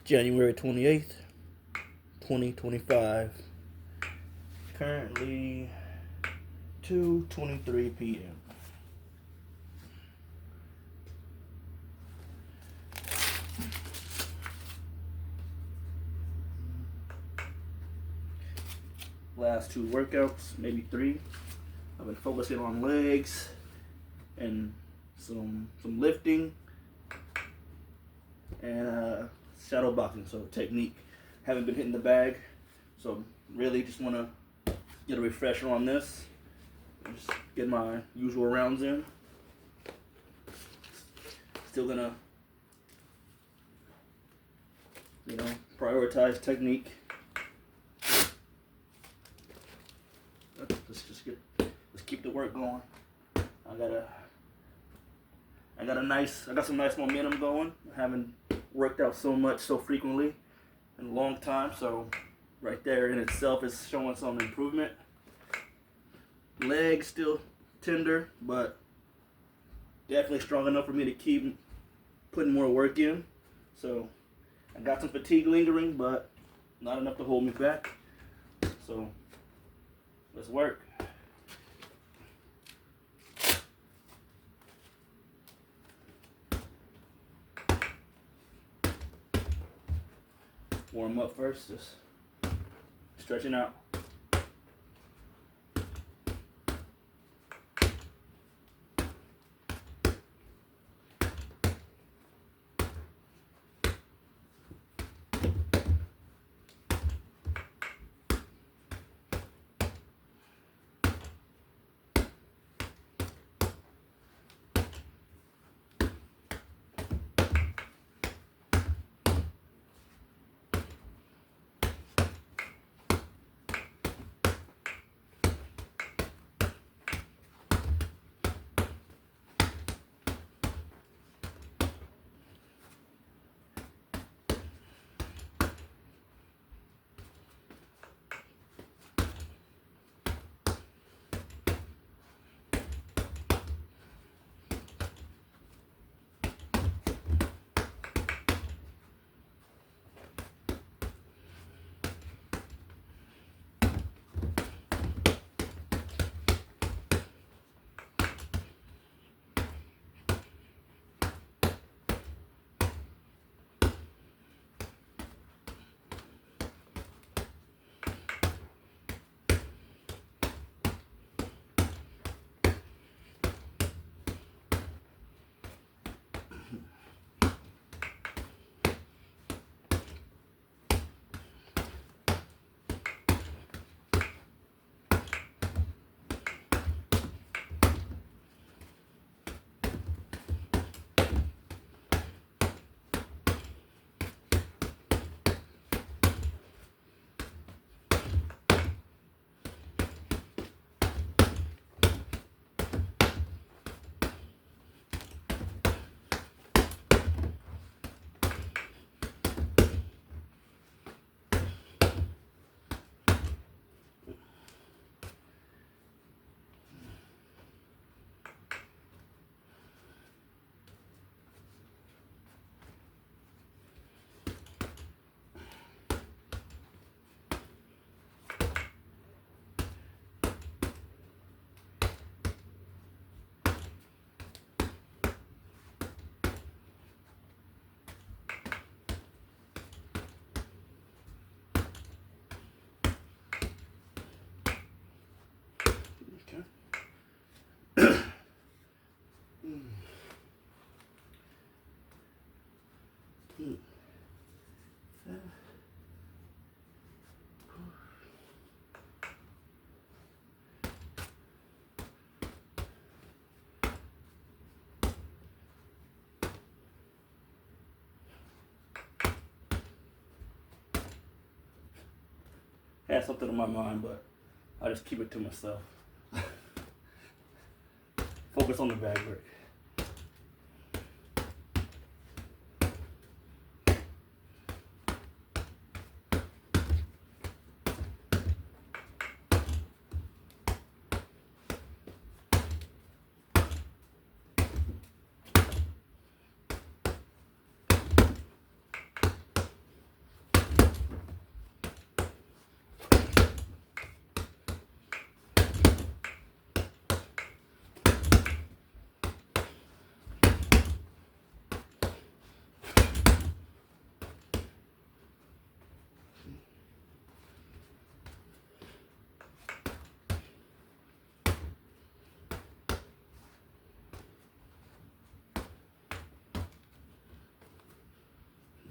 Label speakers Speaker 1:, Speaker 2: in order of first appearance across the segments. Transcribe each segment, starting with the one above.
Speaker 1: January 28th, 2025. Currently 2:23 p.m. Last two workouts, maybe three. I've been focusing on legs and some lifting and shadow boxing, so technique. Haven't been hitting the bag, so really just want to get a refresher on this. Just get my usual rounds in. Still gonna, prioritize technique. Let's keep the work going. I got some nice momentum going. I haven't worked out so much so frequently in a long time, so right there in itself is showing some improvement. Legs still tender, but definitely strong enough for me to keep putting more work in. So I got some fatigue lingering, but not enough to hold me back. So let's work. Warm up first, just stretching out. I had something on my mind, but I just keep it to myself. Focus on the bag work.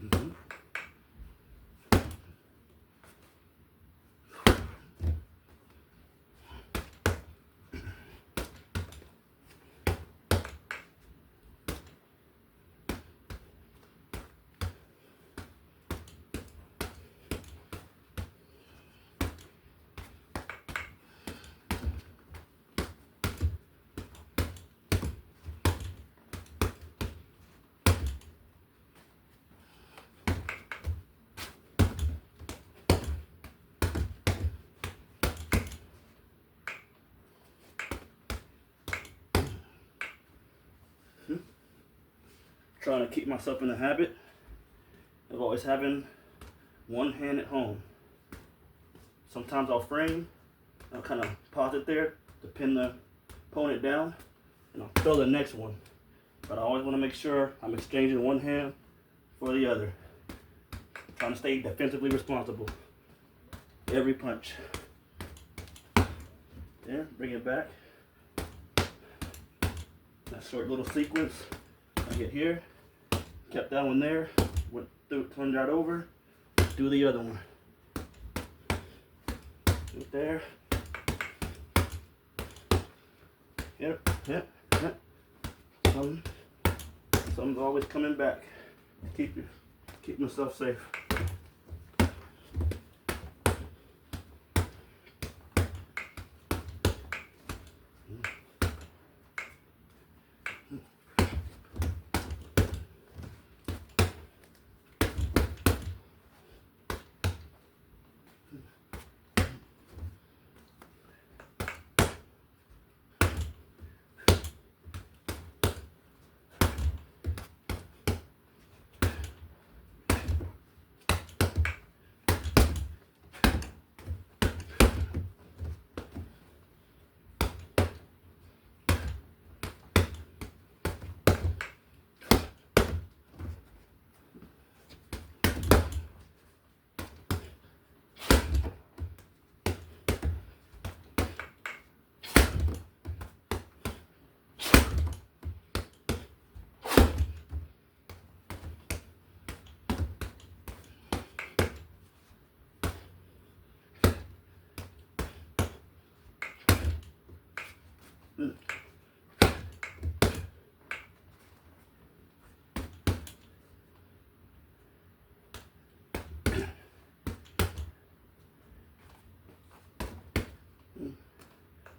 Speaker 1: Mm-hmm. Trying to keep myself in the habit of always having one hand at home. Sometimes I'll frame, I'll kind of pause it there to pin the opponent down, and I'll throw the next one. But I always want to make sure I'm exchanging one hand for the other. Trying to stay defensively responsible. Every punch. There, bring it back. That short little sequence. I get here, kept that one there, went through, turned that over, do the other one. Right there. Yep. Something's always coming back. Keep myself safe.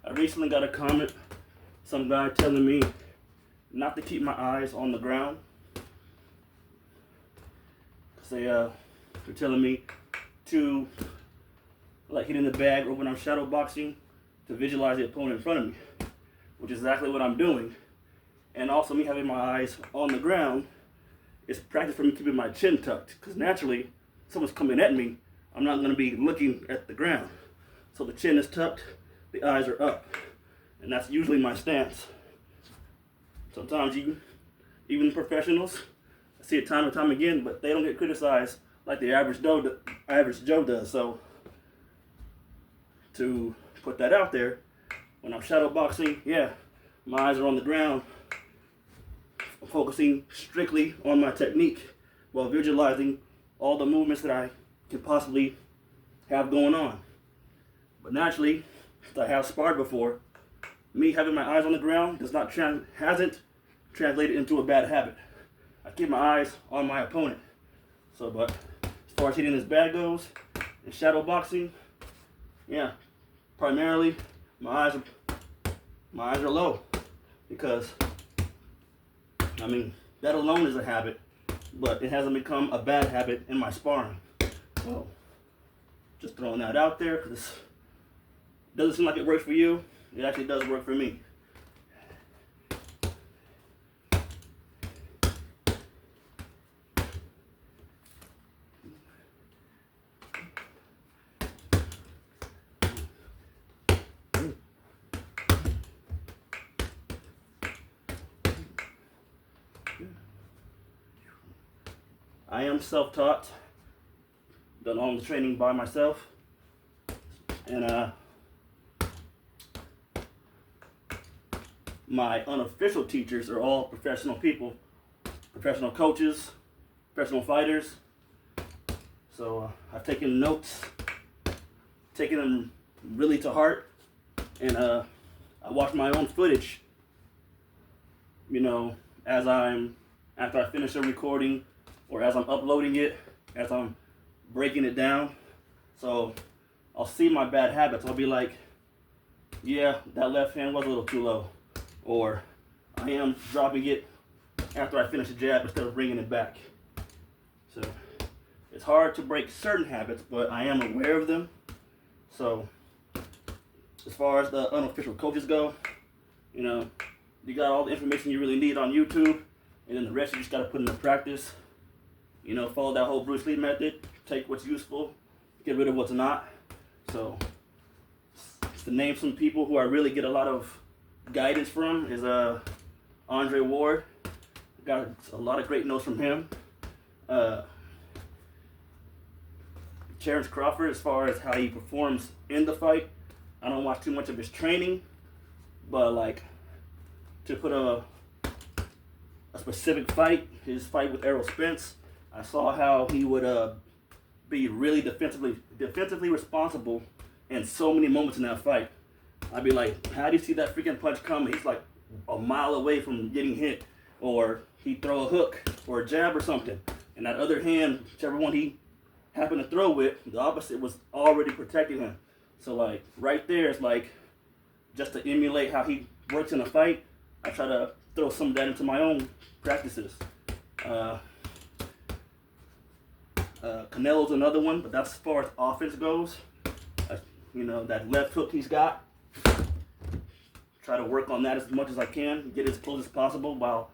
Speaker 1: I recently got a comment, some guy telling me not to keep my eyes on the ground. They're telling me to, like hitting the bag or when I'm shadow boxing, to visualize the opponent in front of me, which is exactly what I'm doing. And also me having my eyes on the ground is practice for me keeping my chin tucked, because naturally, if someone's coming at me, I'm not going to be looking at the ground. So the chin is tucked, the eyes are up, and that's usually my stance. Sometimes even professionals, I see it time and time again, but they don't get criticized like the average Joe does. So to put that out there, when I'm shadow boxing, yeah, my eyes are on the ground. I'm focusing strictly on my technique while visualizing all the movements that I can possibly have going on. But naturally, since I have sparred before, me having my eyes on the ground hasn't translated into a bad habit. I keep my eyes on my opponent. So, but as far as hitting this bag goes, in shadow boxing, yeah, primarily my eyes are low, because I mean that alone is a habit, but it hasn't become a bad habit in my sparring. So, just throwing that out there, because it doesn't seem like it works for you. It actually does work for me. I am self-taught, done all the training by myself, and my unofficial teachers are all professional people, professional coaches, professional fighters. So I've taken notes, taken them really to heart, and I watch my own footage, after I finish a recording, or as I'm uploading it, as I'm breaking it down. So I'll see my bad habits. I'll be like, yeah, that left hand was a little too low, or I am dropping it after I finish a jab instead of bringing it back. So it's hard to break certain habits, but I am aware of them. So as far as the unofficial coaches go, you got all the information you really need on YouTube, and then the rest you just got to put into practice. Follow that whole Bruce Lee method. Take what's useful, get rid of what's not. So to name some people who I really get a lot of guidance from is Andre Ward. Got a lot of great notes from him. Terrence Crawford, as far as how he performs in the fight, I don't watch too much of his training, but like to put a specific fight, his fight with Errol Spence, I saw how he would be really defensively responsible in so many moments in that fight. I'd be like, how do you see that freaking punch coming? He's like a mile away from getting hit, or he'd throw a hook or a jab or something, and that other hand, whichever one he happened to throw with, the opposite was already protecting him. So like right there, it's like just to emulate how he works in a fight, I try to throw some of that into my own practices. Canelo's another one, but that's as far as offense goes. That left hook he's got, try to work on that as much as I can, get as close as possible while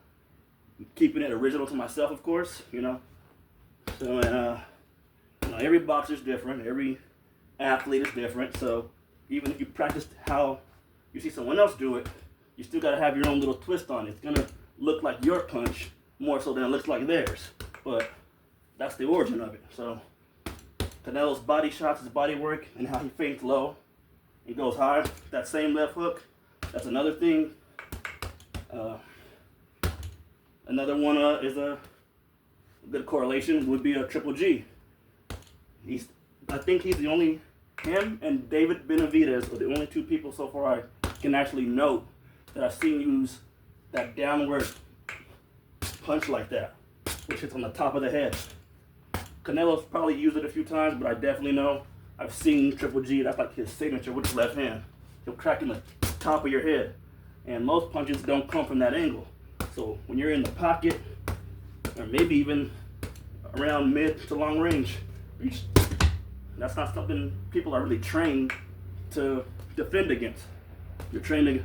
Speaker 1: keeping it original to myself, of course. So every boxer's different, every athlete is different. So even if you practice how you see someone else do it, you still got to have your own little twist on it. It's gonna look like your punch more so than it looks like theirs, but that's the origin of it. So Canelo's body shots, his body work, and how he feints low and goes high. That same left hook, that's another thing. Another one is a good correlation would be a Triple G. I think he's the only, him and David Benavidez are the only two people so far I can actually note that I've seen use that downward punch like that, which hits on the top of the head. Canelo's probably used it a few times, but I definitely know I've seen Triple G, that's like his signature with his left hand. He'll crack in the top of your head, and most punches don't come from that angle. So when you're in the pocket, or maybe even around mid to long range, that's not something people are really trained to defend against. You're trained to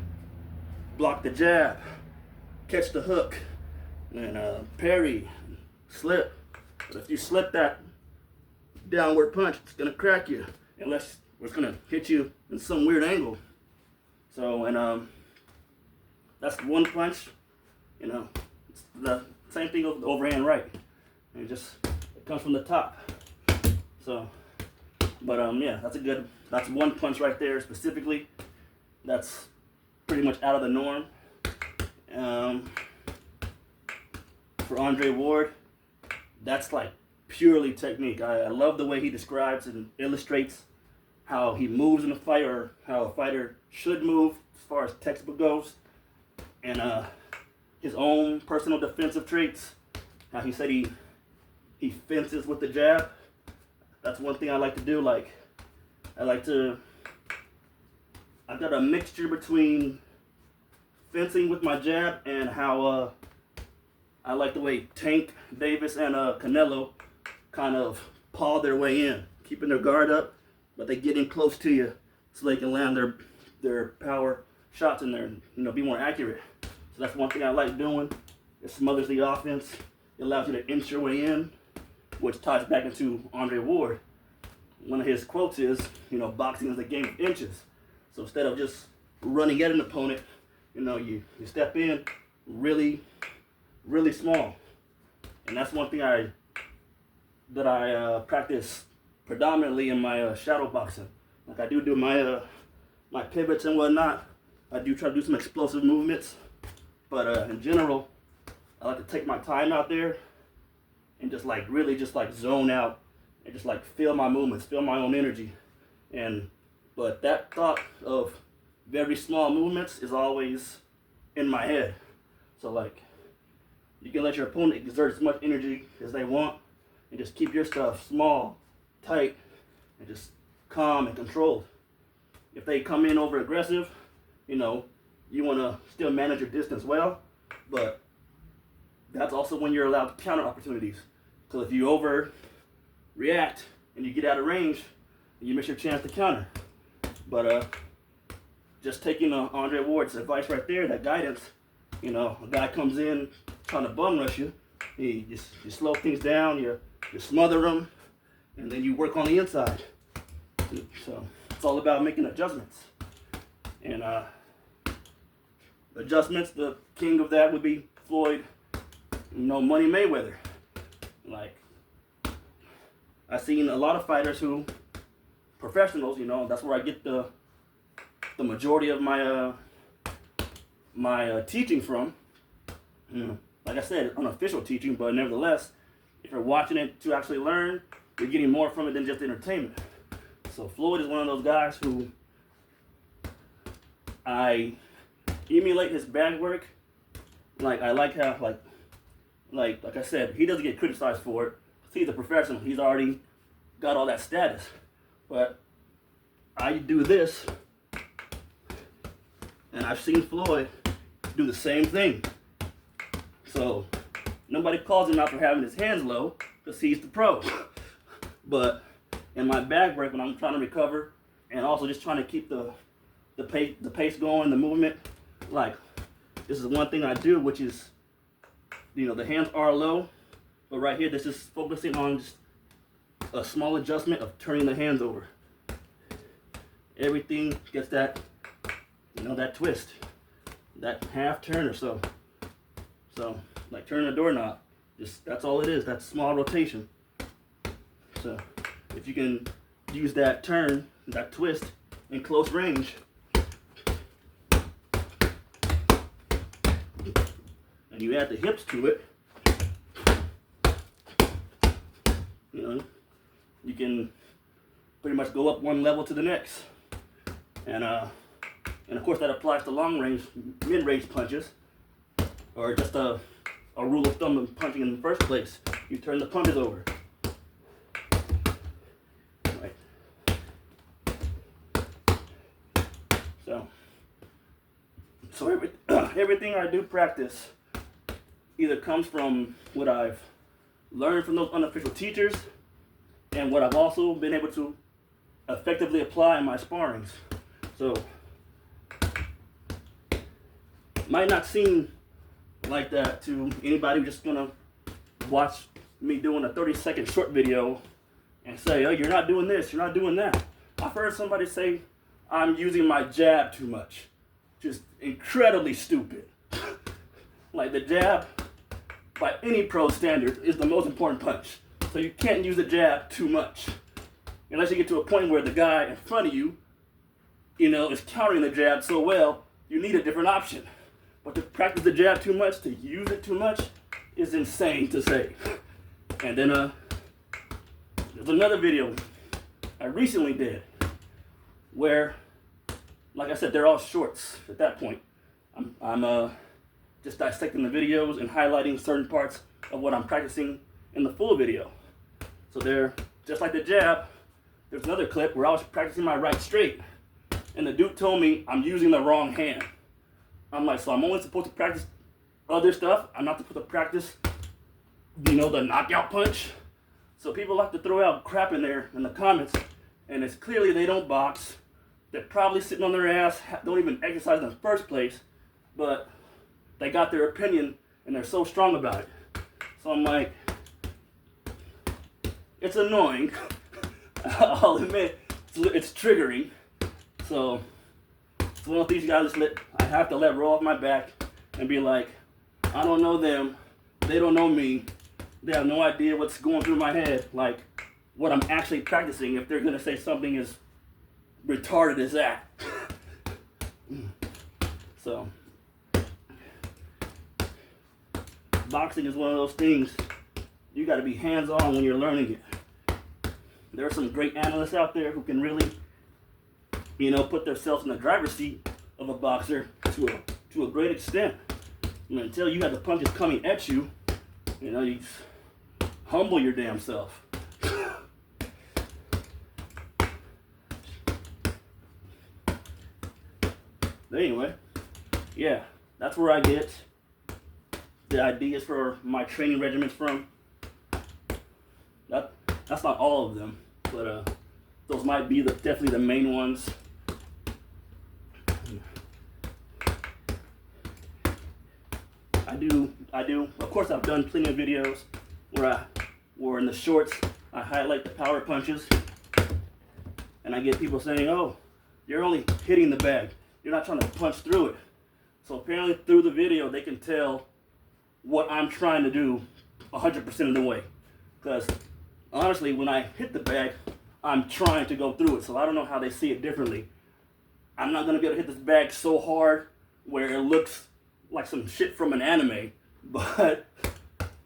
Speaker 1: block the jab, catch the hook, and parry, slip. But if you slip that downward punch, it's gonna crack you, unless it's gonna hit you in some weird angle. So, and that's one punch. It's the same thing with the overhand right. It comes from the top. So, but yeah, that's one punch right there specifically. That's pretty much out of the norm. For Andre Ward, that's like purely technique. I love the way he describes and illustrates how he moves in a fight, or how a fighter should move as far as textbook goes, and his own personal defensive traits. How he said he fences with the jab. That's one thing I like to do. Like I've got a mixture between fencing with my jab and how I like the way Tank Davis and Canelo kind of paw their way in, keeping their guard up, but they get in close to you so they can land their power shots in there and be more accurate. So that's one thing I like doing. It smothers the offense. It allows you to inch your way in, which ties back into Andre Ward. One of his quotes is, boxing is a game of inches. So instead of just running at an opponent, you step in really, really small. And that's one thing I practice predominantly in my shadow boxing. Like I do my pivots and whatnot. I do try to do some explosive movements, but in general, I like to take my time out there and just like really just like zone out and just like feel my movements, feel my own energy. But that thought of very small movements is always in my head. So like, you can let your opponent exert as much energy as they want and just keep your stuff small, tight, and just calm and controlled. If they come in over aggressive, you know, you want to still manage your distance well, but that's also when you're allowed counter opportunities. Because if you overreact and you get out of range, you miss your chance to counter. But just taking Andre Ward's advice right there, that guidance, you know, a guy comes in trying to bum rush you, you slow things down, you smother them, and then you work on the inside. So it's all about making adjustments. And adjustments, the king of that would be Floyd, you know, Money Mayweather. Like, I've seen a lot of fighters who, professionals, you know, that's where I get the majority of my my teaching from. You know, like I said, unofficial teaching, but nevertheless, if you're watching it to actually learn, you're getting more from it than just entertainment. So Floyd is one of those guys who I emulate his bag work. Like, I like how, like I said, he doesn't get criticized for it. He's a professional. He's already got all that status. But I do this, and I've seen Floyd do the same thing. So nobody calls him out for having his hands low because he's the pro. But in my bag break, when I'm trying to recover and also just trying to keep the pace going, the movement, like, this is one thing I do, which is, you know, the hands are low, but right here, this is focusing on just a small adjustment of turning the hands over. Everything gets that, you know, that twist, that half turn or so. So, like turning a doorknob, just, that's all it is, that small rotation. So, if you can use that turn, that twist in close range, and you add the hips to it, you know, you can pretty much go up one level to the next. And of course that applies to long range, mid-range punches, or just a rule of thumb of punching in the first place. You turn the punches over. Right. So everything I do practice either comes from what I've learned from those unofficial teachers and what I've also been able to effectively apply in my sparrings. So, might not seem like that to anybody who's just gonna watch me doing a 30-second short video and say, oh, you're not doing this, you're not doing that. I've heard somebody say I'm using my jab too much. Just incredibly stupid. Like, the jab, by any pro standard, is the most important punch. So you can't use the jab too much. Unless you get to a point where the guy in front of you, you know, is countering the jab so well, you need a different option. But to practice the jab too much, to use it too much, is insane to say. And then there's another video I recently did where, like I said, they're all shorts at that point. I'm just dissecting the videos and highlighting certain parts of what I'm practicing in the full video. So they're just like the jab. There's another clip where I was practicing my right straight, and the dude told me I'm using the wrong hand. I'm like, so I'm only supposed to practice other stuff? I'm not supposed to practice, you know, the knockout punch? So people like to throw out crap in there in the comments, and it's clearly they don't box. They're probably sitting on their ass, don't even exercise in the first place, but they got their opinion and they're so strong about it. So I'm like, it's annoying. I'll admit, it's triggering. So it's one of these guys I have to let roll off my back and be like, I don't know them, they don't know me, they have no idea what's going through my head, like what I'm actually practicing, if they're gonna say something as retarded as that. So boxing is one of those things you got to be hands-on when you're learning it. There are some great analysts out there who can really, put themselves in the driver's seat of a boxer to a great extent. Until you have the punches coming at you, you humble your damn self. Anyway, yeah, that's where I get the ideas for my training regimens from. That's not all of them, but those might be definitely the main ones. I do. Of course, I've done plenty of videos where in the shorts I highlight the power punches, and I get people saying, "Oh, you're only hitting the bag. You're not trying to punch through it." So apparently, through the video, they can tell what I'm trying to do 100% of the way. Because honestly, when I hit the bag, I'm trying to go through it. So I don't know how they see it differently. I'm not gonna be able to hit this bag so hard where it looks like some shit from an anime, but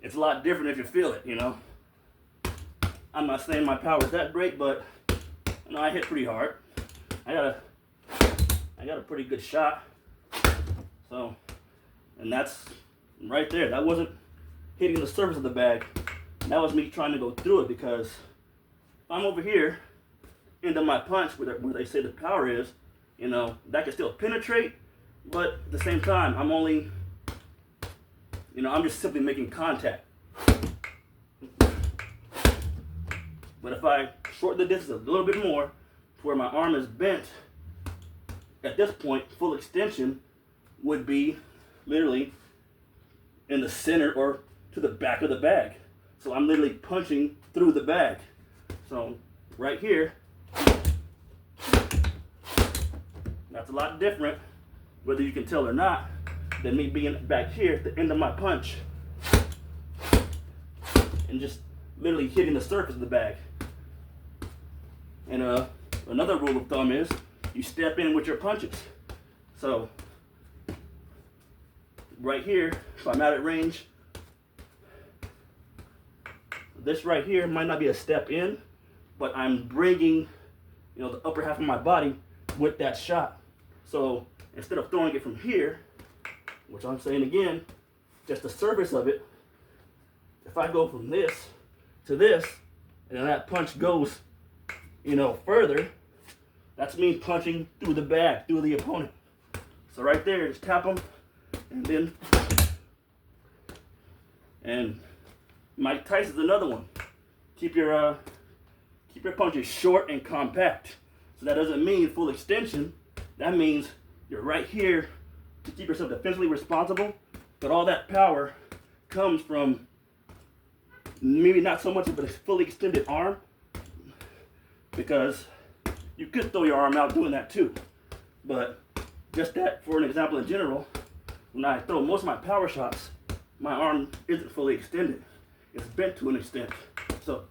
Speaker 1: it's a lot different if you feel it, I'm not saying my power is that great, but I hit pretty hard. I got a pretty good shot. So, and that's right there. That wasn't hitting the surface of the bag. That was me trying to go through it, because if I'm over here into my punch where they say the power is, that can still penetrate. But at the same time, I'm only, I'm just simply making contact. But if I shorten the distance a little bit more to where my arm is bent, at this point, full extension would be literally in the center or to the back of the bag. So I'm literally punching through the bag. So right here, that's a lot different, whether you can tell or not, than me being back here at the end of my punch and just literally hitting the surface of the bag. And another rule of thumb is you step in with your punches. So right here, if I'm out at range, this right here might not be a step in, but I'm bringing, the upper half of my body with that shot. So instead of throwing it from here, which I'm saying again, just the surface of it, if I go from this to this, and then that punch goes, further, that's me punching through the bag, through the opponent. So right there, just tap them, and Mike Tyson's another one. Keep your punches short and compact. So that doesn't mean full extension. That means you're right here to keep yourself defensively responsible, but all that power comes from maybe not so much of a fully extended arm, because you could throw your arm out doing that too. But just that, for an example in general, when I throw most of my power shots, my arm isn't fully extended. It's bent to an extent. So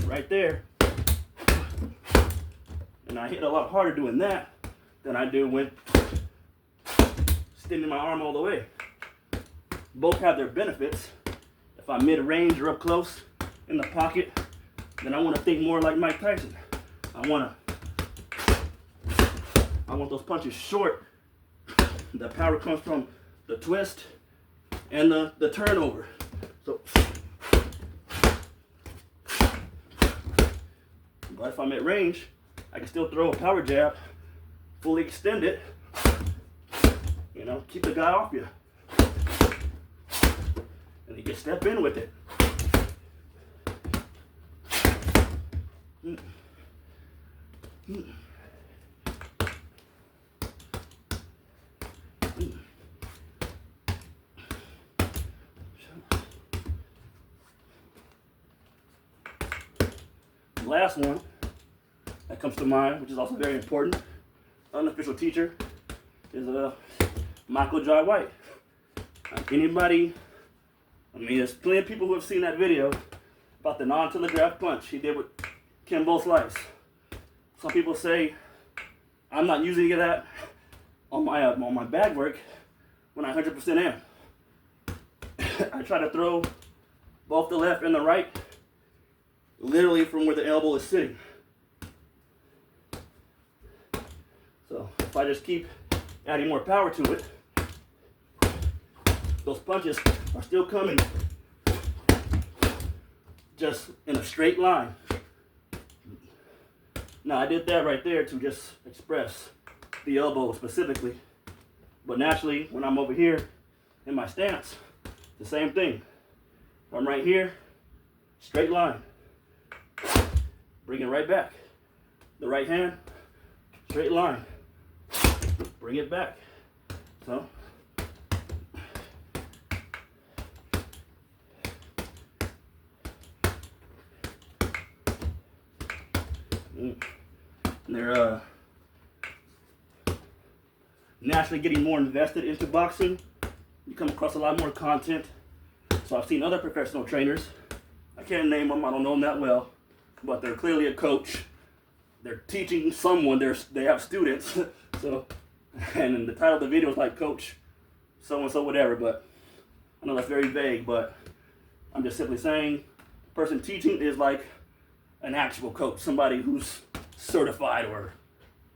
Speaker 1: right there, and I hit a lot harder doing that than I do when extending my arm all the way. Both have their benefits. If I'm mid-range or up close in the pocket, then I want to think more like Mike Tyson. I want those punches short. The power comes from the twist and the turnover. So, but if I'm at range, I can still throw a power jab, fully extend it, keep the guy off you. And you can step in with it. The last one that comes to mind, which is also very important, unofficial teacher, is Michael Jai White. There's plenty of people who have seen that video about the non-telegraph punch he did with Kimbo Slice. Some people say I'm not using that on my bag work when I 100% am. I try to throw both the left and the right, literally from where the elbow is sitting. So if I just keep adding more power to it, those punches are still coming just in a straight line. Now I did that right there to just express the elbow specifically, but naturally when I'm over here in my stance, the same thing. I'm right here, straight line, bring it right back. The right hand, straight line, bring it back. So they're naturally getting more invested into boxing. You come across a lot more content. So I've seen other professional trainers. I can't name them, I don't know them that well, but they're clearly a coach. They're teaching someone, they have students. So, and the title of the video is like Coach so-and-so whatever, but I know that's very vague, but I'm just simply saying the person teaching is like an actual coach, somebody who's certified or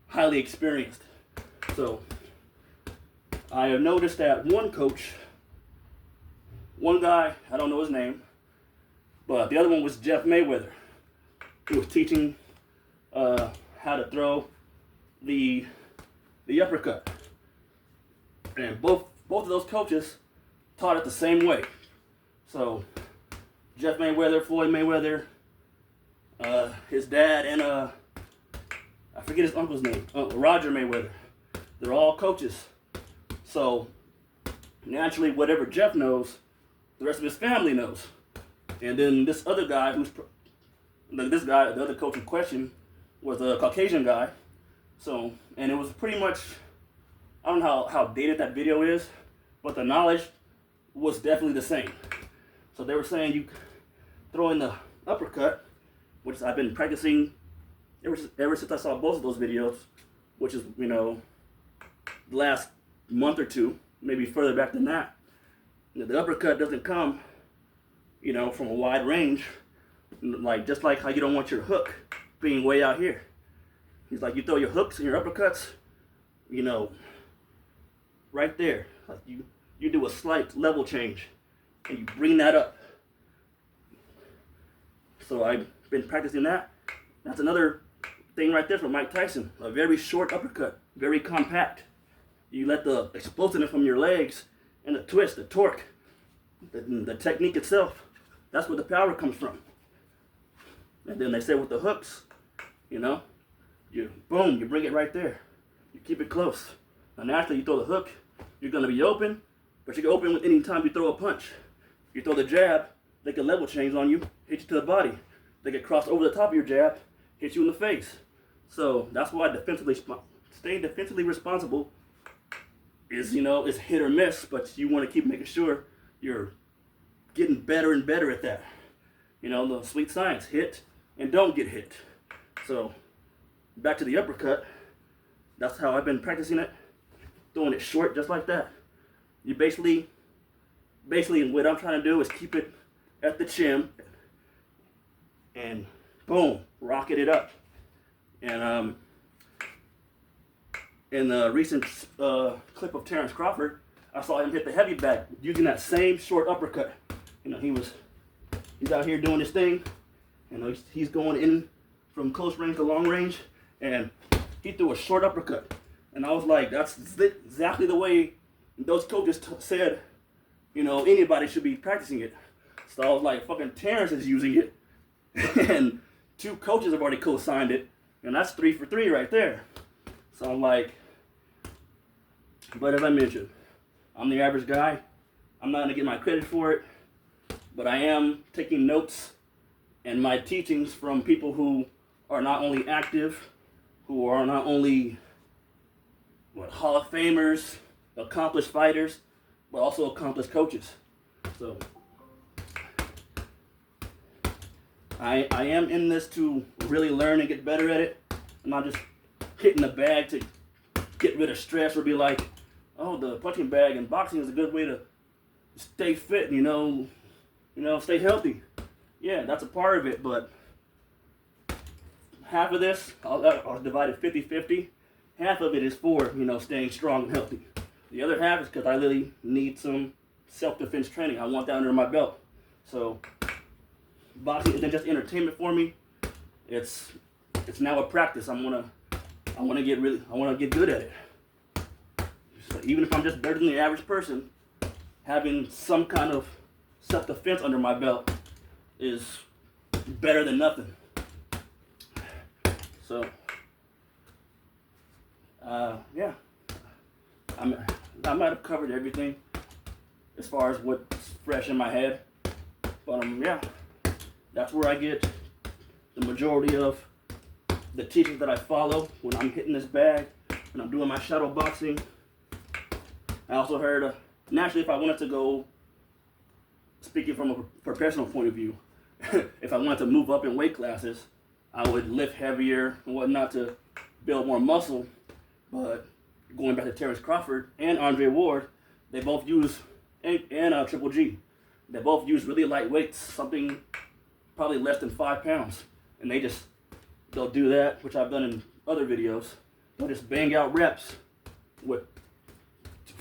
Speaker 1: highly experienced. So I have noticed that one coach, one guy, I don't know his name, but the other one was Jeff Mayweather, who was teaching how to throw the uppercut. And both of those coaches taught it the same way. So Jeff Mayweather, Floyd Mayweather, his dad, and I forget his uncle's name, Roger Mayweather. They're all coaches. So naturally, whatever Jeff knows, the rest of his family knows. And then this other guy, the other coach in question, was a Caucasian guy. So, and it was pretty much, I don't know how dated that video is, but the knowledge was definitely the same. So they were saying you throw in the uppercut, which I've been practicing ever since I saw both of those videos, which is, the last month or two, maybe further back than that. The uppercut doesn't come, from a wide range, just like how you don't want your hook being way out here. He's like, you throw your hooks and your uppercuts, right there. Like you do a slight level change and you bring that up. So I've been practicing that. That's another thing right there from Mike Tyson. A very short uppercut, very compact. You let the explosiveness from your legs and the twist, the torque, the technique itself, that's where the power comes from. And then they say with the hooks, you bring it right there. You keep it close. And after you throw the hook, you're going to be open, but you can open with any time you throw a punch. You throw the jab, they can level change on you, hit you to the body. They can cross over the top of your jab, hit you in the face. So that's why staying defensively responsible is, is hit or miss, but you want to keep making sure you're getting better and better at that. The sweet science, hit and don't get hit. So back to the uppercut, that's how I've been practicing it, throwing it short just like that. You basically what I'm trying to do is keep it at the chin and boom, rocket it up. And in the recent clip of Terrence Crawford, I saw him hit the heavy bag using that same short uppercut. He's out here doing his thing, he's going in from close range to long range, and he threw a short uppercut. And I was like, that's exactly the way those coaches said, anybody should be practicing it. So I was like, fucking Terrence is using it, and 2 coaches have already co-signed it, and that's 3 for 3 right there. So I'm like, but as I mentioned, I'm the average guy. I'm not gonna get my credit for it, but I am taking notes and my teachings from people who are not only active, who are not only Hall of Famers, accomplished fighters, but also accomplished coaches. So I am in this to really learn and get better at it. I'm not just hitting the bag to get rid of stress or be like, oh, the punching bag in boxing is a good way to stay fit, stay healthy. Yeah, that's a part of it, but half of this, I'll divide it 50-50. Half of it is for, staying strong and healthy. The other half is because I really need some self-defense training. I want that under my belt. So boxing isn't just entertainment for me. It's now a practice. I want to get good at it. So even if I'm just better than the average person, having some kind of self-defense under my belt is better than nothing. So, yeah, I might have covered everything as far as what's fresh in my head, but yeah, that's where I get the majority of the teachings that I follow when I'm hitting this bag, when I'm doing my shadow boxing. I also heard, naturally, if I wanted to go, speaking from a professional point of view, if I wanted to move up in weight classes, I would lift heavier and whatnot to build more muscle. But going back to Terrence Crawford and Andre Ward, they both use, and Triple G, they both use really light weights, something probably less than 5 pounds. And they'll do that, which I've done in other videos. They'll just bang out reps with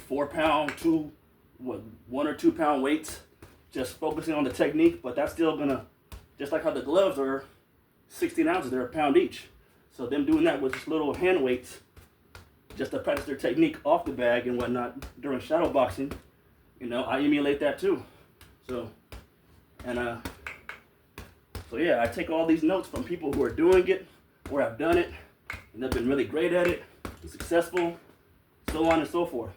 Speaker 1: 4 pound, 1 or 2 pound weights, just focusing on the technique, but that's still gonna, just like how the gloves are 16 ounces, they're a pound each. So them doing that with just little hand weights, just to practice their technique off the bag and whatnot during shadow boxing, I emulate that too. So yeah, I take all these notes from people who are doing it, or have done it, and they've been really great at it, successful, so on and so forth.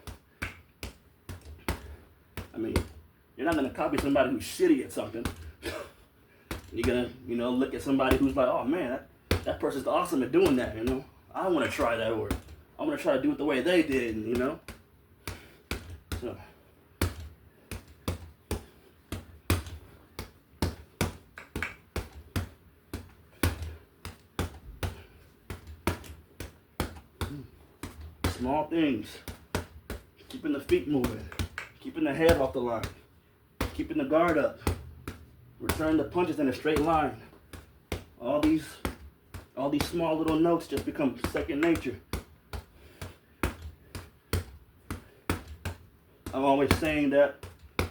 Speaker 1: I mean, you're not gonna copy somebody who's shitty at something. You're gonna, look at somebody who's like, oh man, that person's awesome at doing that, I wanna try that, or I wanna try to do it the way they did, So. Small things. Keeping the feet moving. Keeping the head off the line. Keeping the guard up. Return the punches in a straight line. All these small little notes just become second nature. I'm always saying that.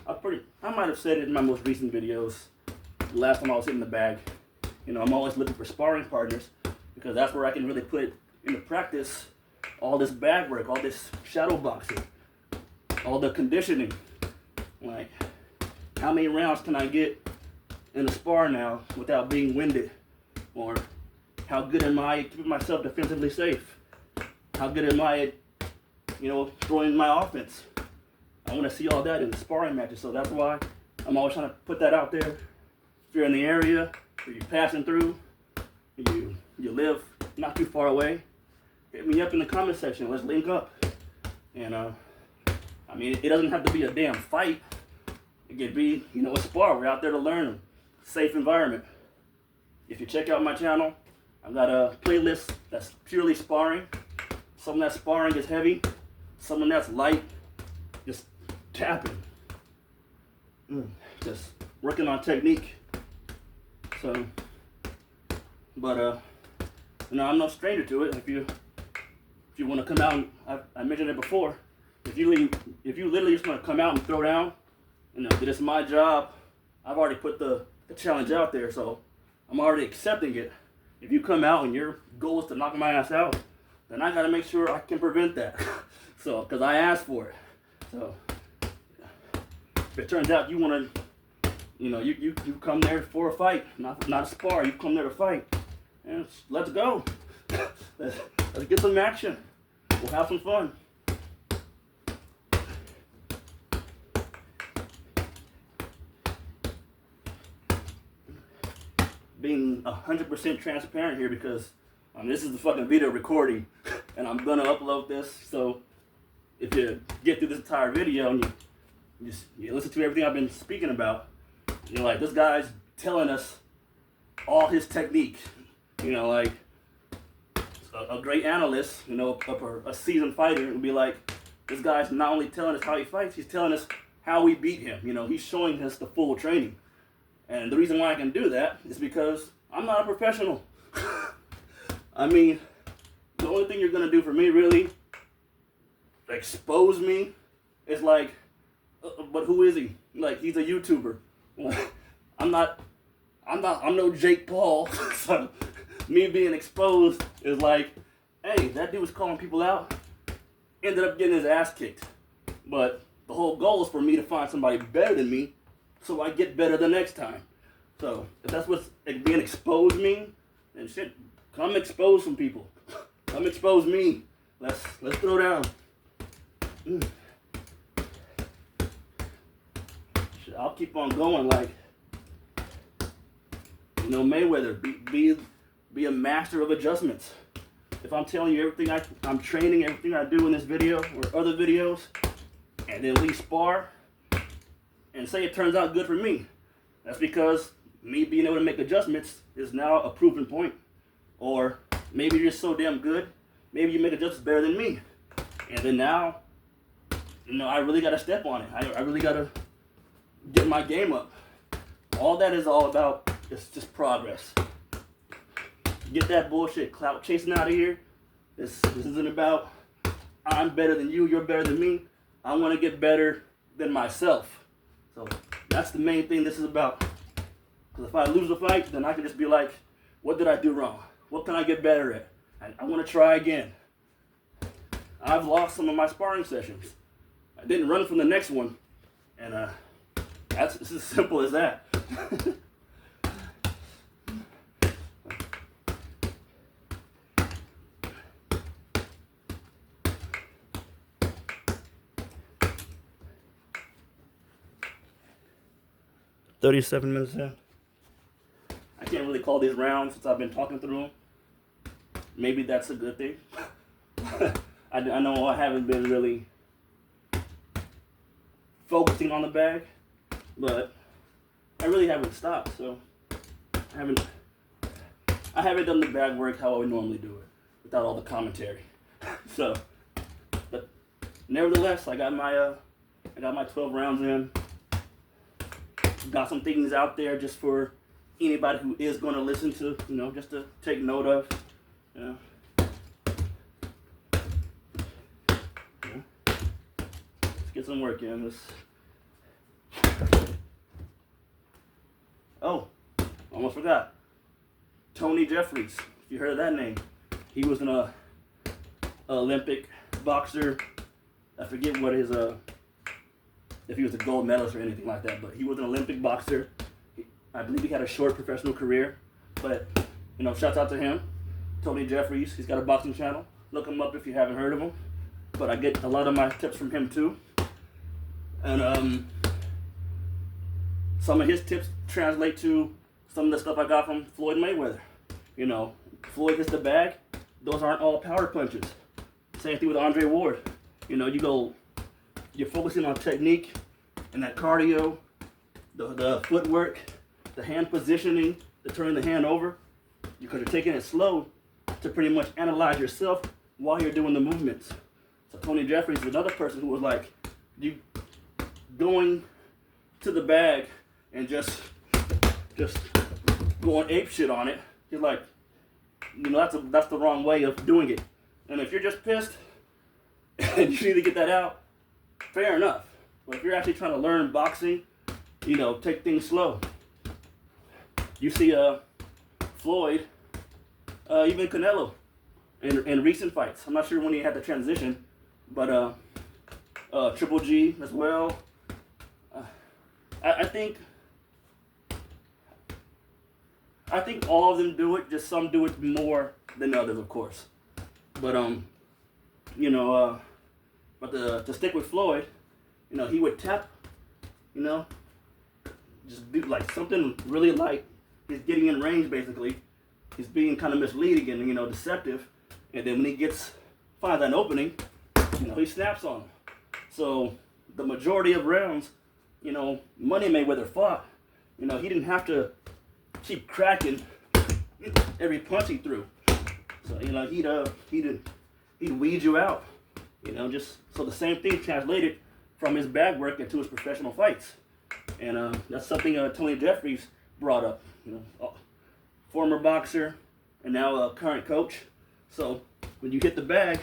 Speaker 1: I might have said it in my most recent videos. The last time I was hitting the bag. I'm always looking for sparring partners, because that's where I can really put into practice all this bag work, all this shadow boxing, all the conditioning. Like, how many rounds can I get in a spar now without being winded? Or how good am I at keeping myself defensively safe? How good am I at, throwing my offense? I want to see all that in the sparring matches, so that's why I'm always trying to put that out there. If you're in the area, or you're passing through, you live not too far away, hit me up in the comment section. Let's link up. And it doesn't have to be a damn fight. It could be, a spar. We're out there to learn a safe environment. If you check out my channel, I've got a playlist that's purely sparring. Some of that sparring is heavy. Some of that's light. Just tapping. Just working on technique. So, but I'm no stranger to it. If you want to come out, I mentioned it before. If you literally just want to come out and throw down, it's my job. I've already put the challenge out there, so I'm already accepting it. If you come out and your goal is to knock my ass out, then I got to make sure I can prevent that. So, because I asked for it. So, if it turns out you want to, you come there for a fight, not a spar. You come there to fight, and let's go. Let's get some action. We'll have some fun. Being 100% transparent here, because this is the fucking video recording, and I'm gonna upload this. So if you get through this entire video and you listen to everything I've been speaking about, you're like, this guy's telling us all his technique. Like a great analyst, a seasoned fighter would be like, this guy's not only telling us how he fights, he's telling us how we beat him. He's showing us the full training. And the reason why I can do that is because I'm not a professional. I mean, the only thing you're gonna do for me really, expose me, is like, but who is he? Like, he's a YouTuber. I'm no Jake Paul. So me being exposed is like, hey, that dude was calling people out, ended up getting his ass kicked. But the whole goal is for me to find somebody better than me, so I get better the next time. So if that's what being exposed mean, then shit, come expose some people. Come expose me. Let's throw down. Shit, I'll keep on going like, you know, Mayweather. Be a master of adjustments. If I'm telling you everything I'm training, everything I do in this video or other videos, and then we spar, and say it turns out good for me, that's because me being able to make adjustments is now a proven point. Or maybe you're just so damn good, maybe you make adjustments better than me. And then now, you know, I really got to step on it. I really got to get my game up. All that is all about is just progress. Get that bullshit clout chasing out of here. This isn't about I'm better than you, you're better than me. I want to get better than myself. So that's the main thing this is about. Because if I lose the fight, then I can just be like, what did I do wrong? What can I get better at? I want to try again. I've lost some of my sparring sessions. I didn't run from the next one. And it's as simple as that. 37 minutes in. I can't really call these rounds since I've been talking through them. Maybe that's a good thing. I know I haven't been really focusing on the bag, but I really haven't stopped, so I haven't done the bag work how I would normally do it without all the commentary. So, but nevertheless, I got my 12 rounds in. Got some things out there just for anybody who is going to listen to, you know, just to take note of. You know. Let's get some work in. Oh, almost forgot. Tony Jeffries, if you heard of that name. He was an Olympic boxer. I forget what his if he was a gold medalist or anything like that, but he was an Olympic boxer. I believe he had a short professional career, but, you know, shouts out to him. Tony Jeffries, he's got a boxing channel. Look him up if you haven't heard of him. But I get a lot of my tips from him too. And some of his tips translate to some of the stuff I got from Floyd Mayweather. You know, Floyd hits the bag. Those aren't all power punches. Same thing with Andre Ward. You know, you're focusing on technique and that cardio, the footwork, the hand positioning, the turning the hand over, because you're taking it slow to pretty much analyze yourself while you're doing the movements. So Tony Jeffries is another person who was like, you going to the bag and just going ape shit on it. He's like, you know, that's the wrong way of doing it. And if you're just pissed and you need to get that out, fair enough. But if you're actually trying to learn boxing, you know, take things slow. You see Floyd, even Canelo, in recent fights. I'm not sure when he had the transition, but Triple G as well. I think all of them do it. Just some do it more than others, of course. But you know, but to stick with Floyd, you know, he would tap, you know, just do like something really like he's getting in range. Basically, he's being kind of misleading and, you know, deceptive. And then when he finds an opening, you know, he snaps on him. So the majority of rounds, you know, Money Mayweather fought, you know, he didn't have to keep cracking every punch he threw. So, you know, he'd weed you out, you know, just so the same thing translated from his bag work into his professional fights. And that's something Tony Jeffries brought up. Former boxer and now a current coach. So when you hit the bag,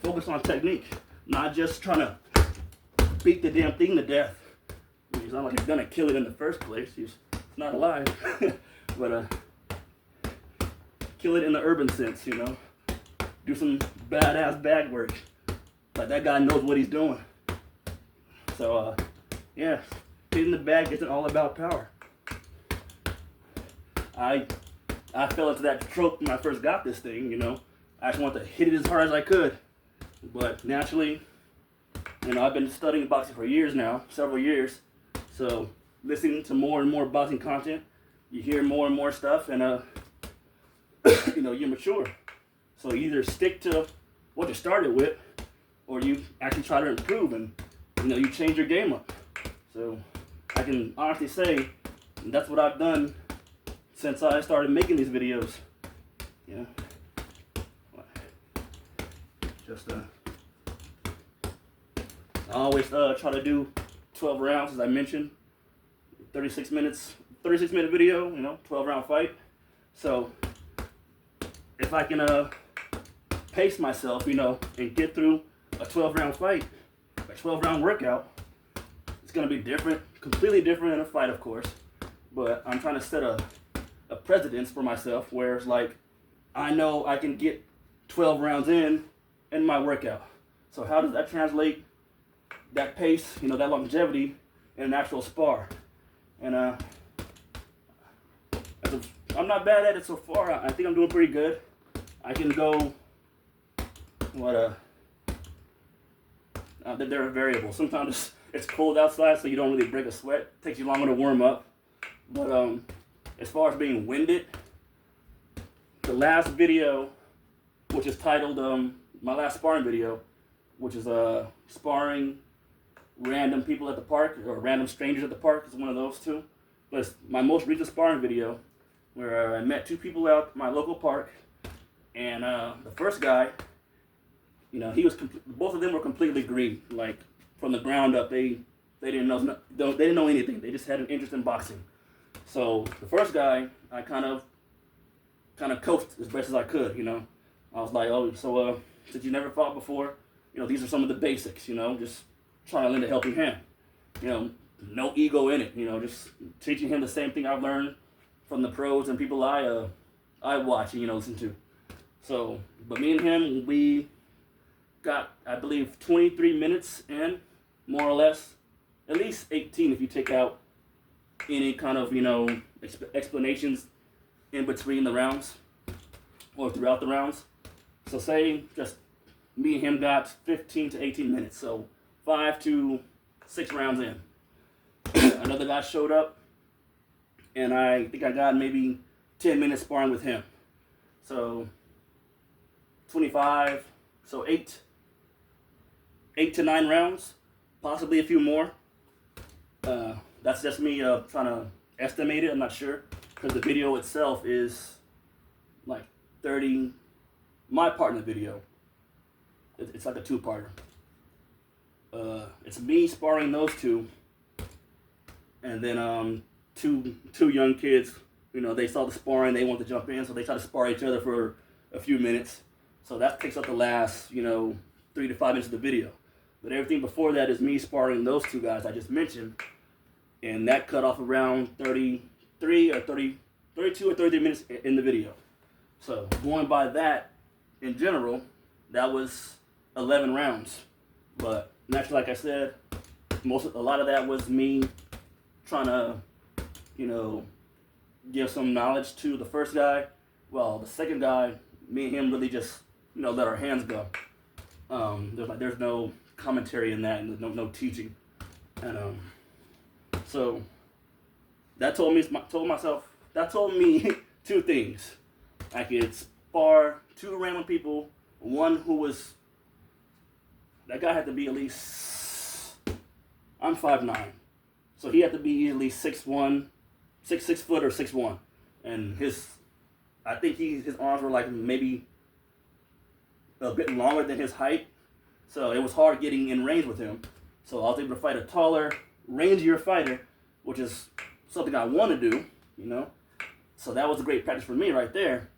Speaker 1: focus on technique, not just trying to beat the damn thing to death. It's not like you're gonna kill it in the first place. It's not alive, but kill it in the urban sense. Do some badass bag work. Like that guy knows what he's doing. So yeah, hitting the bag isn't all about power. I fell into that trope when I first got this thing. I just wanted to hit it as hard as I could. But naturally, I've been studying boxing for years now, several years. So listening to more and more boxing content, you hear more and more stuff, and you mature. So you either stick to what you started with, or you actually try to improve, and you change your game up. So I can honestly say that's what I've done since I started making these videos. Just I always try to do 12 rounds, as I mentioned. 36 minute video, 12 round fight. So if I can pace myself, and get through a 12 round fight, a 12 round workout, it's gonna be different, completely different in a fight, of course. But I'm trying to set a precedence for myself, where it's like I know I can get 12 rounds in my workout. So how does that translate, that pace, that longevity, in an actual spar? And I'm not bad at it so far. I think I'm doing pretty good. I can go, there are variables. Sometimes it's cold outside, so you don't really break a sweat. It takes you longer to warm up. But as far as being winded, the last video, which is titled, my last sparring video, which is sparring random people at the park, or random strangers at the park, is one of those two. But it's my most recent sparring video, where I met two people out my local park, and the first guy, he was both of them were completely green, like from the ground up. They didn't know anything. They just had an interest in boxing. So the first guy, I kind of coached as best as I could. I was like, oh, so since you never fought before, these are some of the basics. Just trying to lend a helping hand. No ego in it. Just teaching him the same thing I've learned from the pros and people I watch and listen to. So, but me and him, we got, I believe, 23 minutes in, more or less, at least 18 if you take out any kind of explanations in between the rounds or throughout the rounds. So say just me and him got 15 to 18 minutes, so 5 to 6 rounds in. Another guy showed up, and I think I got maybe 10 minutes sparring with him. So 25, so 8 to 9 rounds, possibly a few more. That's just me trying to estimate it. I'm not sure, because the video itself is like 30. My part in the video, it's like a two-parter. It's me sparring those two, and then two young kids. They saw the sparring, they want to jump in, so they try to spar each other for a few minutes. So that takes up the last 3 to 5 minutes of the video. But everything before that is me sparring those two guys I just mentioned, and that cut off around 32 or 33 minutes in the video. So going by that, in general, that was 11 rounds. But naturally, like I said, a lot of that was me trying to, give some knowledge to the first guy. Well, the second guy, me and him really just, let our hands go. There's no commentary in that, and no teaching. And so that told me two things. I could spar two random people. One who was, that guy had to be at least, I'm 5'9", so he had to be at least 6'1", 6 foot or 6'1", and I think his arms were like maybe a bit longer than his height, so it was hard getting in range with him. So I was able to fight a taller, rangier fighter, which is something I want to do, you know. So that was a great practice for me right there.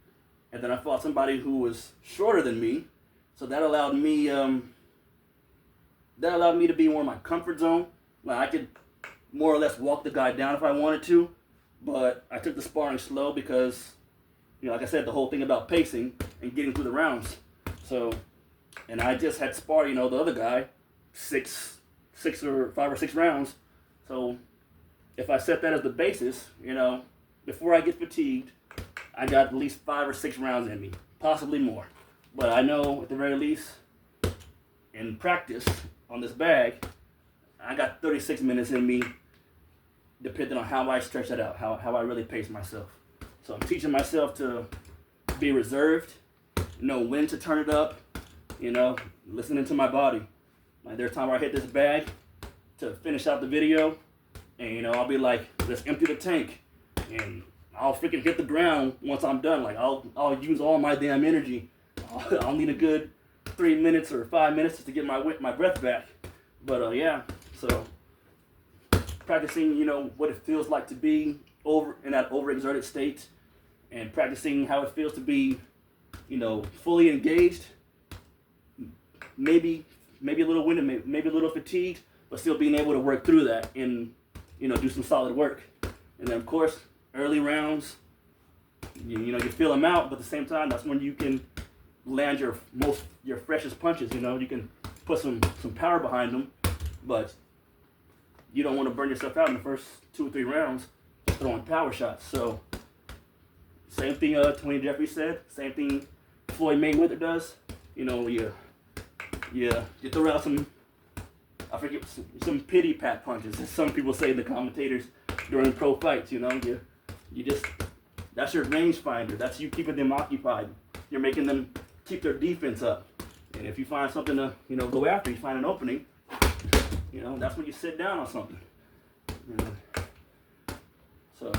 Speaker 1: And then I fought somebody who was shorter than me, so that allowed me to be more in my comfort zone. Like I could more or less walk the guy down if I wanted to, but I took the sparring slow because, you know, like I said, the whole thing about pacing and getting through the rounds. So, and I just had sparred, you know, the other guy, 5 or 6 rounds. So if I set that as the basis, you know, before I get fatigued, I got at least 5 or 6 rounds in me, possibly more. But I know at the very least, in practice on this bag, I got 36 minutes in me, depending on how I stretch that out, how I really pace myself. So I'm teaching myself to be reserved, know when to turn it up, you know, listening to my body. Like there's time where I hit this bag to finish out the video, and you know, I'll be like, let's empty the tank, and I'll freaking hit the ground once I'm done. Like I'll use all my damn energy. I'll need a good 3 minutes or 5 minutes just to get my breath back. But yeah, so practicing, you know, what it feels like to be in that overexerted state, and practicing how it feels to be, you know, fully engaged. Maybe a little winded, maybe a little fatigued, but still being able to work through that and, you know, do some solid work. And then of course, early rounds, you know, you feel them out, but at the same time, that's when you can land your freshest punches. You know, you can put some power behind them, but you don't want to burn yourself out in the first 2 or 3 rounds throwing power shots. So same thing Tony Jeffries said, same thing Floyd Mayweather does. You know, you throw out some pity pat punches, as some people say, the commentators during pro fights. You know, you just, that's your range finder. That's you keeping them occupied. You're making them keep their defense up. And if you find something to, you know, go after, you find an opening, you know, that's when you sit down on something. You know? So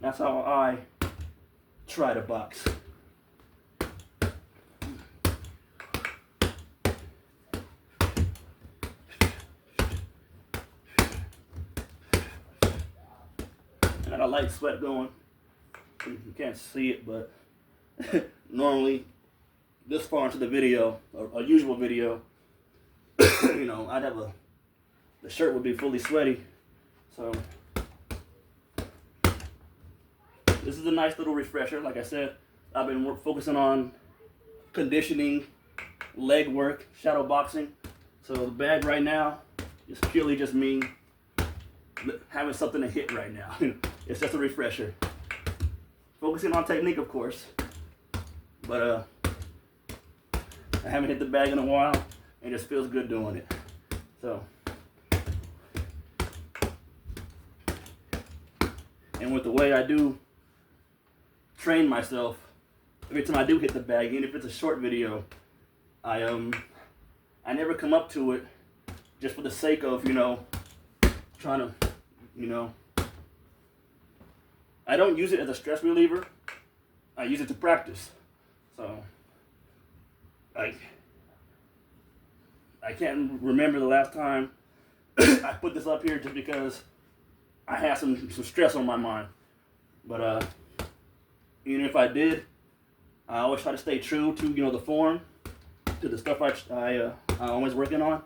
Speaker 1: that's how I try to box. I got a light sweat going. You can't see it, but normally this far into the video, a usual video, you know, I'd have the shirt would be fully sweaty. So this is a nice little refresher. Like I said, I've been focusing on conditioning, leg work, shadow boxing. So the bag right now is purely just me having something to hit right now. It's just a refresher. Focusing on technique, of course, but I haven't hit the bag in a while, and it just feels good doing it. So, and with the way I do train myself, every time I do hit the bag, even if it's a short video, I never come up to it just for the sake of, you know, trying to, you know, I don't use it as a stress reliever. I use it to practice. So, I can't remember the last time I put this up here just because I had some stress on my mind. But even if I did, I always try to stay true to, you know, the form, to the stuff I'm always working on.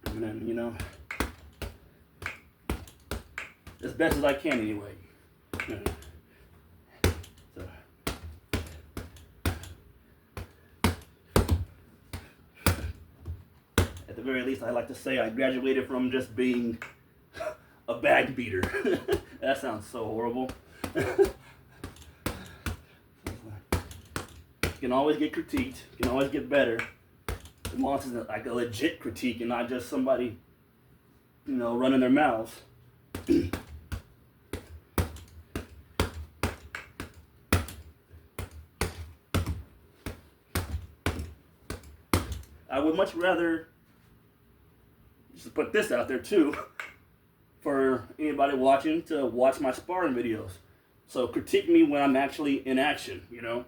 Speaker 1: And then, you know, as best as I can anyway. So. At the very least, I like to say I graduated from just being a bag beater. That sounds so horrible. You can always get critiqued. You can always get better. As long as it's like a legit critique and not just somebody, you know, running their mouths. I would much rather, just put this out there too, for anybody watching to watch my sparring videos. So critique me when I'm actually in action, you know.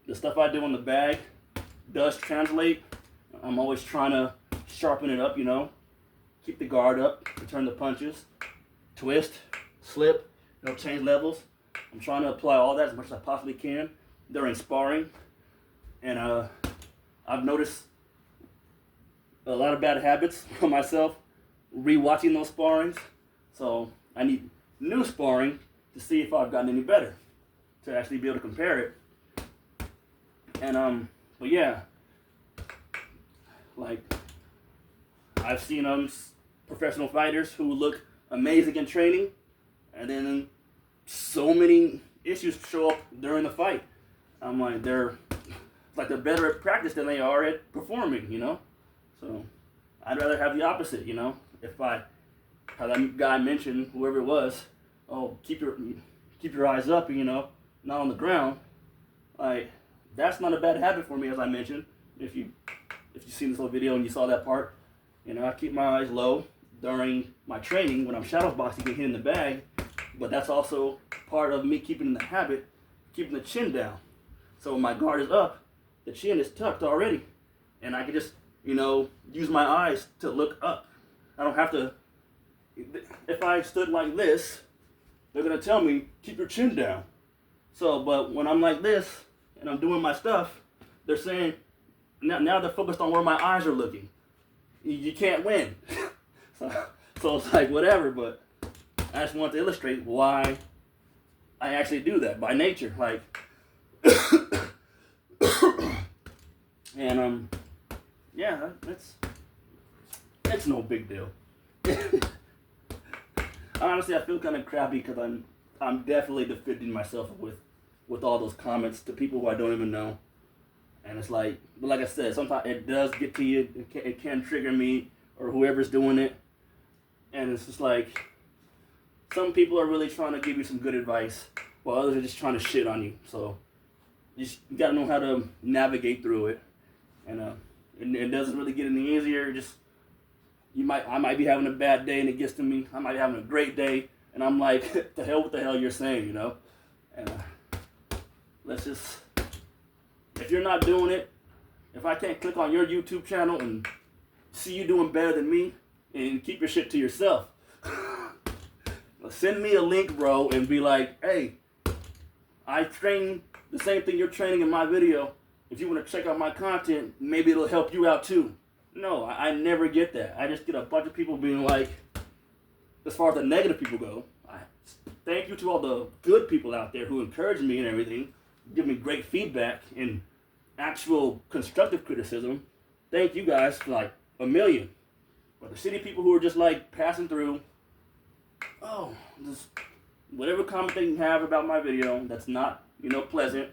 Speaker 1: The stuff I do on the bag does translate. I'm always trying to sharpen it up, you know. keep the guard up, return the punches, twist, slip, change levels. I'm trying to apply all that as much as I possibly can during sparring. And I've noticed a lot of bad habits for myself rewatching those sparrings. So I need new sparring to see if I've gotten any better, to actually be able to compare it. And but yeah, like I've seen professional fighters who look amazing in training, and then so many issues show up during the fight. I'm like, they're better at practice than they are at performing, So I'd rather have the opposite, If how that guy mentioned, whoever it was, oh, keep your eyes up, not on the ground. Like, that's not a bad habit for me, as I mentioned. If you seen this little video and you saw that part, I keep my eyes low during my training when I'm shadow boxing and hitting the bag, but that's also part of me keeping the habit, keeping the chin down. So when my guard is up, the chin is tucked already, and I can just, use my eyes to look up. I don't have to. If I stood like this, they're gonna tell me, keep your chin down. So, but when I'm like this and I'm doing my stuff, they're saying, now they're focused on where my eyes are looking. You can't win. So it's like whatever, but I just want to illustrate why I actually do that by nature. Like, and yeah, it's no big deal. Honestly, I feel kind of crappy because I'm definitely defending myself with all those comments to people who I don't even know. And it's like, but like I said, sometimes it does get to you. It can trigger me or whoever's doing it. And it's just like, some people are really trying to give you some good advice, while others are just trying to shit on you. So you gotta know how to navigate through it. And it doesn't really get any easier. Just I might be having a bad day and it gets to me. I might be having a great day and I'm like, the hell with the hell you're saying, And let's just. If you're not doing it, if I can't click on your YouTube channel and see you doing better than me, and keep your shit to yourself, send me a link, bro, and be like, hey, I train the same thing you're training in my video. If you want to check out my content, maybe it'll help you out too. No, I never get that. I just get a bunch of people being like, as far as the negative people go, thank you to all the good people out there who encourage me and everything, give me great feedback and actual constructive criticism. Thank you guys for like a million. But the shitty people who are just like passing through, just whatever comment they can have about my video that's not, pleasant,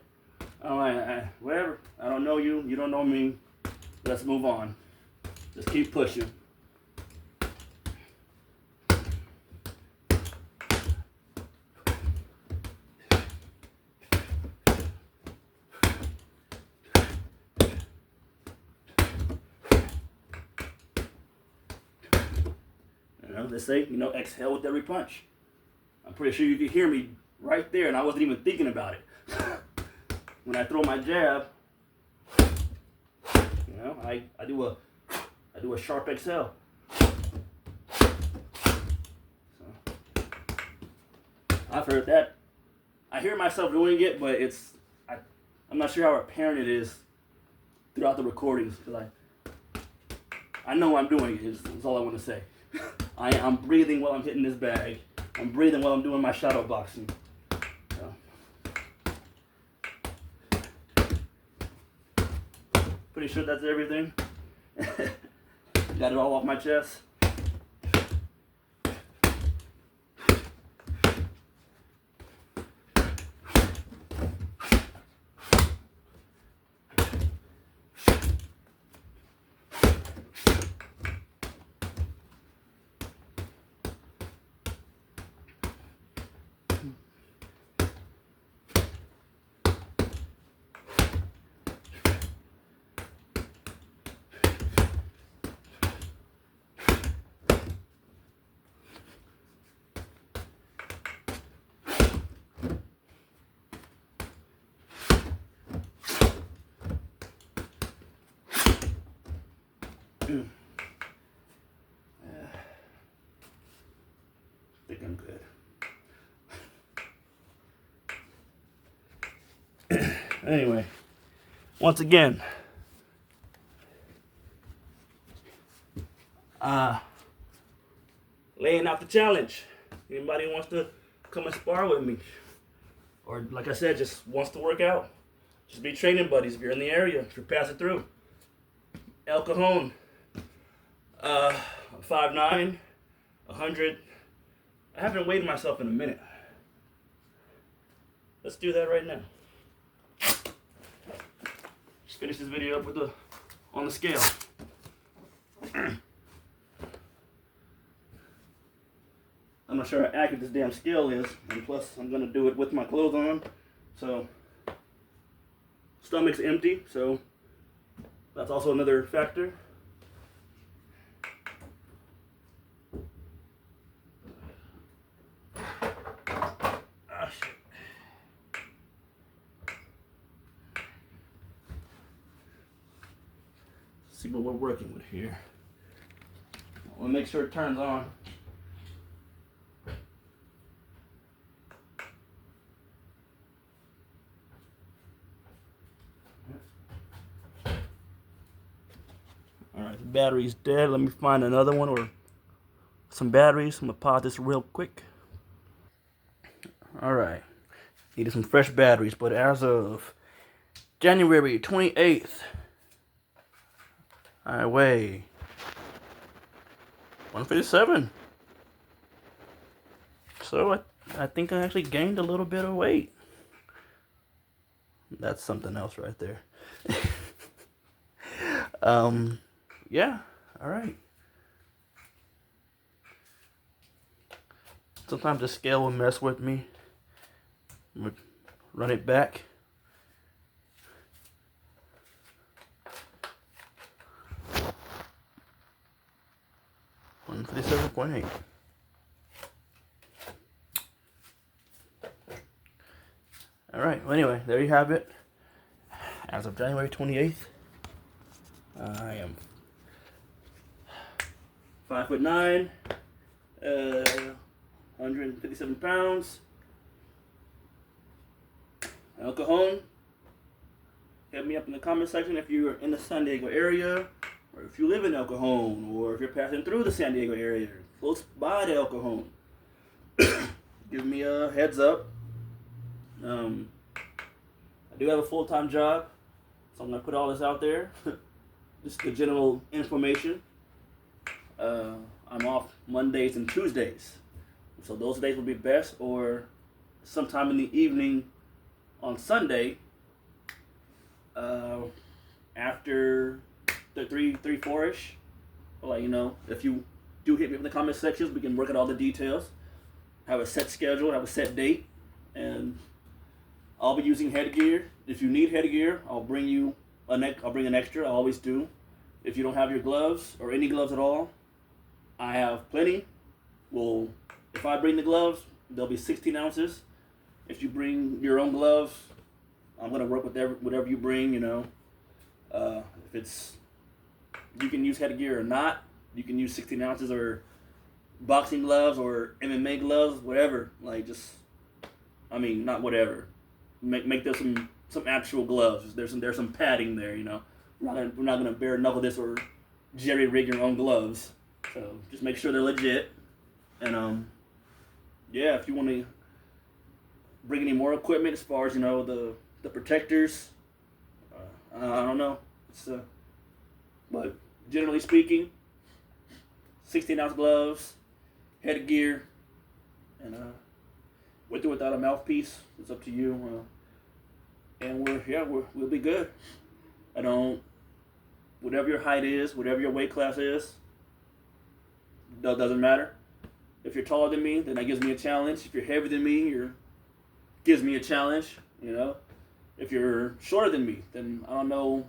Speaker 1: I'm like, whatever. I don't know you, you don't know me. Let's move on. Just keep pushing. They say, exhale with every punch. I'm pretty sure you could hear me right there, and I wasn't even thinking about it. When I throw my jab, I do a sharp exhale. So, I've heard that. I hear myself doing it, but I'm not sure how apparent it is throughout the recordings, because I know I'm doing it, is all I want to say. I'm breathing while I'm hitting this bag. I'm breathing while I'm doing my shadow boxing. So. Pretty sure that's everything. Got it all off my chest. Anyway, once again, laying out the challenge. Anybody wants to come and spar with me, or like I said, just wants to work out, just be training buddies if you're in the area, if you're passing through. El Cajon, 5'9", 100. I haven't weighed myself in a minute. Let's do that right now. Just finish this video up with on the scale. I'm not sure how accurate this damn scale is, and plus I'm gonna do it with my clothes on, so stomach's empty, so that's also another factor. Ah, shit. See what we're working with here. We'll make sure it turns on. Alright, the battery's dead. Let me find another one or some batteries. I'm gonna pause this real quick. Alright, needed some fresh batteries, but as of January 28th, I weigh 157. So I think I actually gained a little bit of weight. That's something else right there. Yeah, all right. Sometimes the scale will mess with me. I'm gonna run it back. $157.8. All right. Well, anyway, there you have it. As of January 28th, I am 5'9", 157 pounds. El Cajon. Hit me up in the comment section if you're in the San Diego area, or if you live in El Cajon, or if you're passing through the San Diego area, close by to El Cajon. Give me a heads up. I do have a full-time job, so I'm gonna put all this out there. Just the general information. I'm off Mondays and Tuesdays, so those days will be best, or sometime in the evening on Sunday, after the 3-4ish. Like, you know, if you do hit me in the comment sections, we can work out all the details. Have a set schedule, have a set date, and I'll be using headgear. If you need headgear, I'll bring you I'll bring an extra. I always do. If you don't have your gloves or any gloves at all, I have plenty. Well, if I bring the gloves, they'll be 16 ounces. If you bring your own gloves, I'm gonna work with whatever you bring. You know, if it's you can use headgear or not. You can use 16 ounces or boxing gloves or MMA gloves, whatever. Like, just, I mean, not whatever. Make there some actual gloves. There's some padding there. You know, we're not gonna bare knuckle this or jerry rig your own gloves. So just make sure they're legit. And yeah, if you want to bring any more equipment as far as, you know, the protectors, I don't know. But generally speaking, 16-ounce gloves, headgear, and with or without a mouthpiece, it's up to you. And we'll be good. Whatever your height is, whatever your weight class is, doesn't matter. If you're taller than me, then that gives me a challenge. If you're heavier than me, gives me a challenge. You know, if you're shorter than me, then I don't know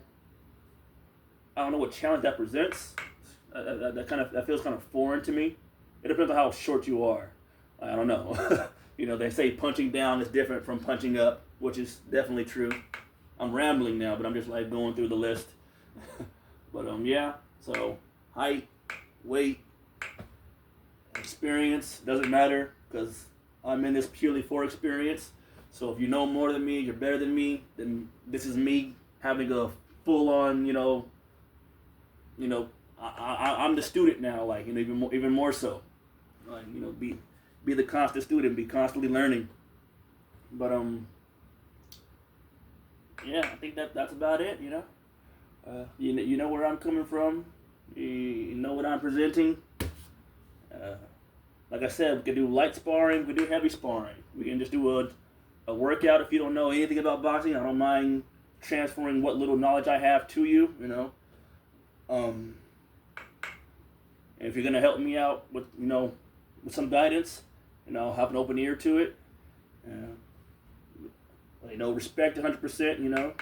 Speaker 1: what challenge that presents. That feels kind of foreign to me. It depends on how short you are. I don't know. You know, they say punching down is different from punching up, which is definitely true. I'm rambling now, but I'm just like going through the list. But yeah. So height, weight, experience doesn't matter, because I'm in this purely for experience. So if you know more than me, you're better than me, then this is me having a full on, I'm the student now, like, even more so, like, be the constant student, be constantly learning. But yeah, I think that's about it. You know where I'm coming from. You know what I'm presenting. Like I said, we can do light sparring, we can do heavy sparring. We can just do a workout. If you don't know anything about boxing, I don't mind transferring what little knowledge I have to you. And if you're gonna help me out with with some guidance, have an open ear to it. Respect 100%.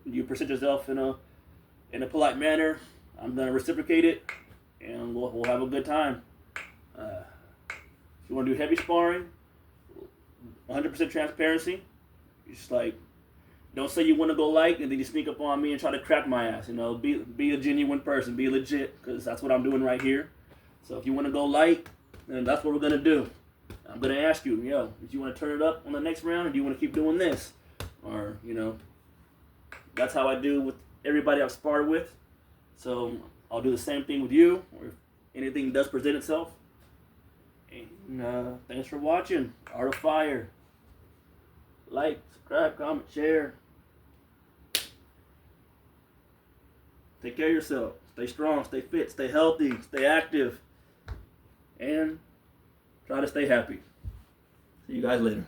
Speaker 1: You present yourself in a polite manner. I'm gonna reciprocate it, and we'll have a good time. If you want to do heavy sparring, 100% transparency. Just like, don't say you want to go light and then you sneak up on me and try to crack my ass. Be a genuine person, be legit, because that's what I'm doing right here. So if you want to go light, then that's what we're gonna do. I'm gonna ask you, if you want to turn it up on the next round, or do you want to keep doing this, or that's how I do with everybody I've sparred with. So I'll do the same thing with you, or if anything does present itself. And thanks for watching. Art of Fire. Like, subscribe, comment, share. Take care of yourself. Stay strong, stay fit, stay healthy, stay active. And try to stay happy. See you guys later.